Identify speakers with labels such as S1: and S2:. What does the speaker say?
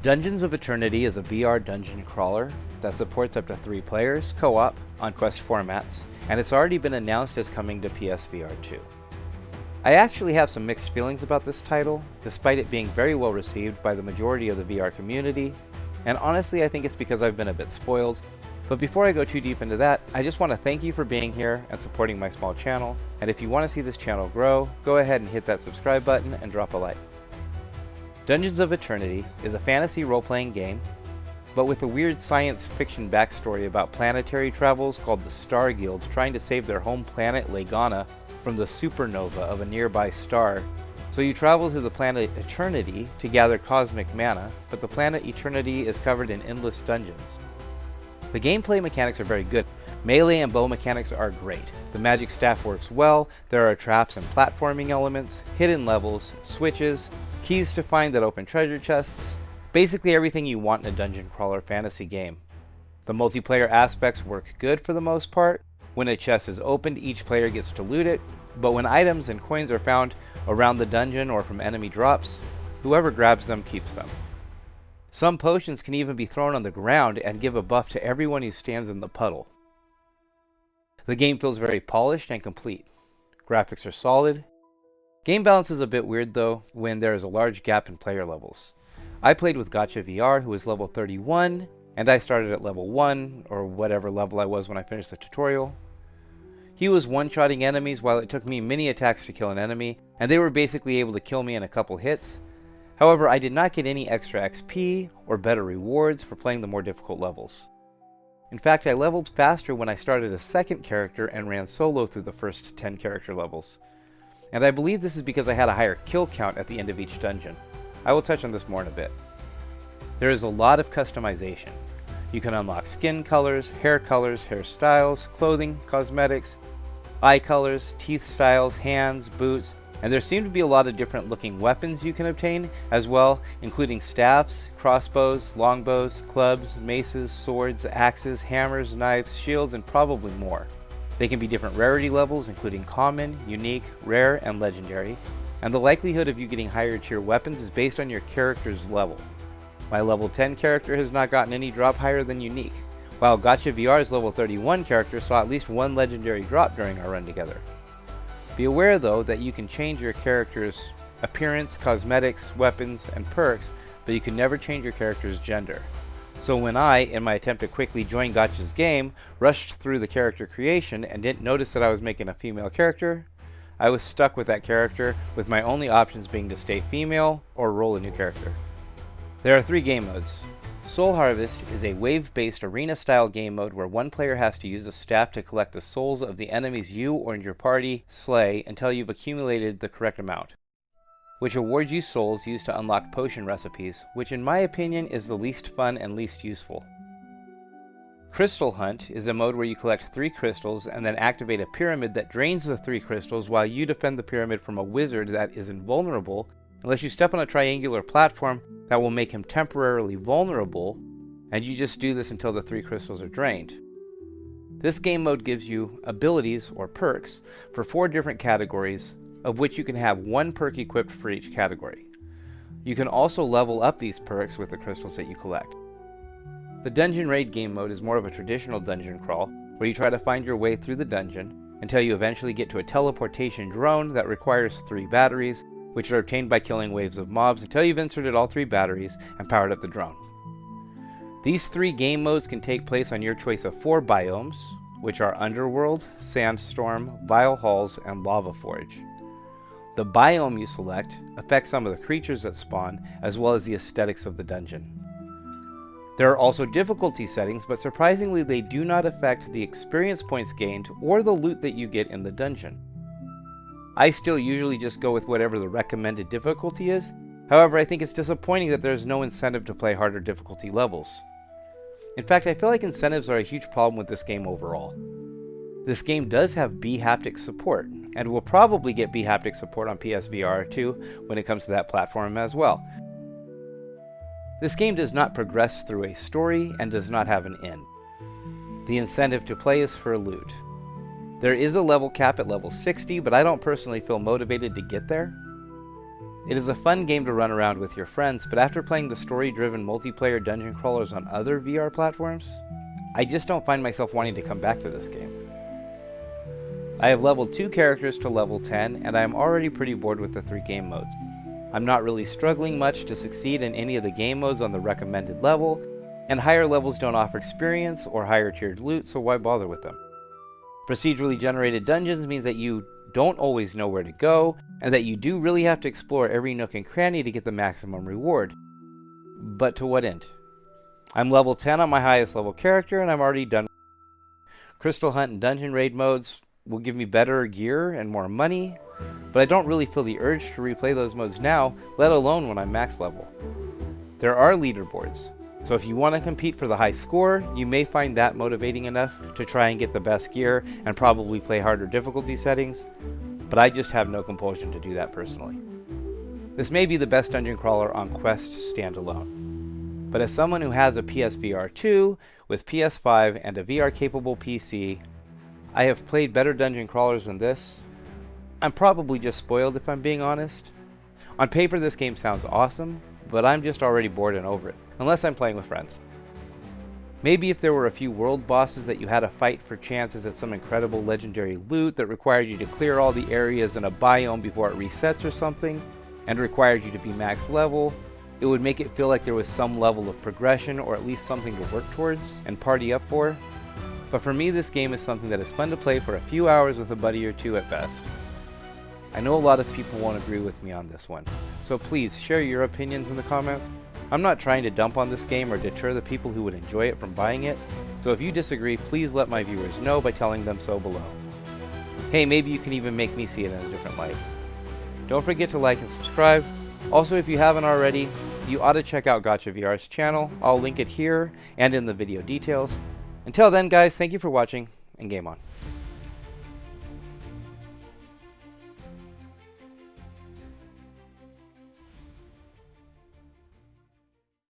S1: Dungeons of Eternity is a VR dungeon crawler that supports up to 3 players, co-op, on Quest formats, and it's already been announced as coming to PSVR 2. I actually have some mixed feelings about this title, despite it being very well received by the majority of the VR community, and honestly I think it's because I've been a bit spoiled. But before I go too deep into that, I just want to thank you for being here and supporting my small channel, and if you want to see this channel grow, go ahead and hit that subscribe button and drop a like. Dungeons of Eternity is a fantasy role-playing game, but with a weird science fiction backstory about planetary travels called the Star Guilds trying to save their home planet Legana from the supernova of a nearby star. So you travel to the planet Eternity to gather cosmic mana, but the planet Eternity is covered in endless dungeons. The gameplay mechanics are very good. Melee and bow mechanics are great. The magic staff works well, there are traps and platforming elements, hidden levels, switches, keys to find that open treasure chests, basically everything you want in a dungeon crawler fantasy game. The multiplayer aspects work good for the most part. When a chest is opened, each player gets to loot it, but when items and coins are found around the dungeon or from enemy drops, whoever grabs them keeps them. Some potions can even be thrown on the ground and give a buff to everyone who stands in the puddle. The game feels very polished and complete. Graphics are solid. Game balance is a bit weird though, when there is a large gap in player levels. I played with Gotcha VR, who is level 31, and I started at level 1, or whatever level I was when I finished the tutorial. He was one-shotting enemies while it took me many attacks to kill an enemy, and they were basically able to kill me in a couple hits. However, I did not get any extra XP or better rewards for playing the more difficult levels. In fact, I leveled faster when I started a second character and ran solo through the first 10 character levels. And I believe this is because I had a higher kill count at the end of each dungeon. I will touch on this more in a bit. There is a lot of customization. You can unlock skin colors, hairstyles, clothing, cosmetics, eye colors, teeth styles, hands, boots, and there seem to be a lot of different looking weapons you can obtain as well, including staffs, crossbows, longbows, clubs, maces, swords, axes, hammers, knives, shields, and probably more. They can be different rarity levels, including common, unique, rare, and legendary, and the likelihood of you getting higher tier weapons is based on your character's level. My level 10 character has not gotten any drop higher than unique, while Gotcha VR's level 31 character saw at least one legendary drop during our run together. Be aware though that you can change your character's appearance, cosmetics, weapons, and perks, but you can never change your character's gender. So when I, in my attempt to quickly join Gotcha's game, rushed through the character creation and didn't notice that I was making a female character, I was stuck with that character, with my only options being to stay female or roll a new character. There are 3 game modes. Soul Harvest is a wave-based arena-style game mode where one player has to use a staff to collect the souls of the enemies you or your party slay until you've accumulated the correct amount, which awards you souls used to unlock potion recipes, which in my opinion is the least fun and least useful. Crystal Hunt is a mode where you collect 3 crystals and then activate a pyramid that drains the 3 crystals while you defend the pyramid from a wizard that is invulnerable unless you step on a triangular platform that will make him temporarily vulnerable, and you just do this until the 3 crystals are drained. This game mode gives you abilities or perks for 4 different categories, of which you can have 1 perk equipped for each category. You can also level up these perks with the crystals that you collect. The Dungeon Raid game mode is more of a traditional dungeon crawl, where you try to find your way through the dungeon until you eventually get to a teleportation drone that requires 3 batteries, which are obtained by killing waves of mobs until you've inserted all 3 batteries and powered up the drone. These 3 game modes can take place on your choice of 4 biomes, which are Underworld, Sandstorm, Vile Halls, and Lava Forge. The biome you select affects some of the creatures that spawn, as well as the aesthetics of the dungeon. There are also difficulty settings, but surprisingly they do not affect the experience points gained or the loot that you get in the dungeon. I still usually just go with whatever the recommended difficulty is, however I think it's disappointing that there's no incentive to play harder difficulty levels. In fact, I feel like incentives are a huge problem with this game overall. This game does have B-haptic support, and will probably get B-haptic support on PSVR 2 when it comes to that platform as well. This game does not progress through a story and does not have an end. The incentive to play is for loot. There is a level cap at level 60, but I don't personally feel motivated to get there. It is a fun game to run around with your friends, but after playing the story-driven multiplayer dungeon crawlers on other VR platforms, I just don't find myself wanting to come back to this game. I have leveled 2 characters to level 10, and I am already pretty bored with the 3 game modes. I'm not really struggling much to succeed in any of the game modes on the recommended level, and higher levels don't offer experience or higher tiered loot, so why bother with them? Procedurally generated dungeons means that you don't always know where to go, and that you do really have to explore every nook and cranny to get the maximum reward. But to what end? I'm level 10 on my highest level character, and I'm already done. Crystal Hunt and Dungeon Raid modes will give me better gear and more money, but I don't really feel the urge to replay those modes now, let alone when I'm max level. There are leaderboards, so if you want to compete for the high score, you may find that motivating enough to try and get the best gear and probably play harder difficulty settings, but I just have no compulsion to do that personally. This may be the best dungeon crawler on Quest standalone, but as someone who has a PSVR 2 with PS5 and a VR-capable PC, I have played better dungeon crawlers than this. I'm probably just spoiled if I'm being honest. On paper this game sounds awesome, but I'm just already bored and over it, unless I'm playing with friends. Maybe if there were a few world bosses that you had to fight for chances at some incredible legendary loot that required you to clear all the areas in a biome before it resets or something, and required you to be max level, it would make it feel like there was some level of progression or at least something to work towards and party up for. But for me, this game is something that is fun to play for a few hours with a buddy or two at best. I know a lot of people won't agree with me on this one, so please share your opinions in the comments. I'm not trying to dump on this game or deter the people who would enjoy it from buying it, so if you disagree, please let my viewers know by telling them so below. Hey, maybe you can even make me see it in a different light. Don't forget to like and subscribe. Also, if you haven't already, you ought to check out Gotcha VR's channel. I'll link it here and in the video details. Until then, guys, thank you for watching, and game on.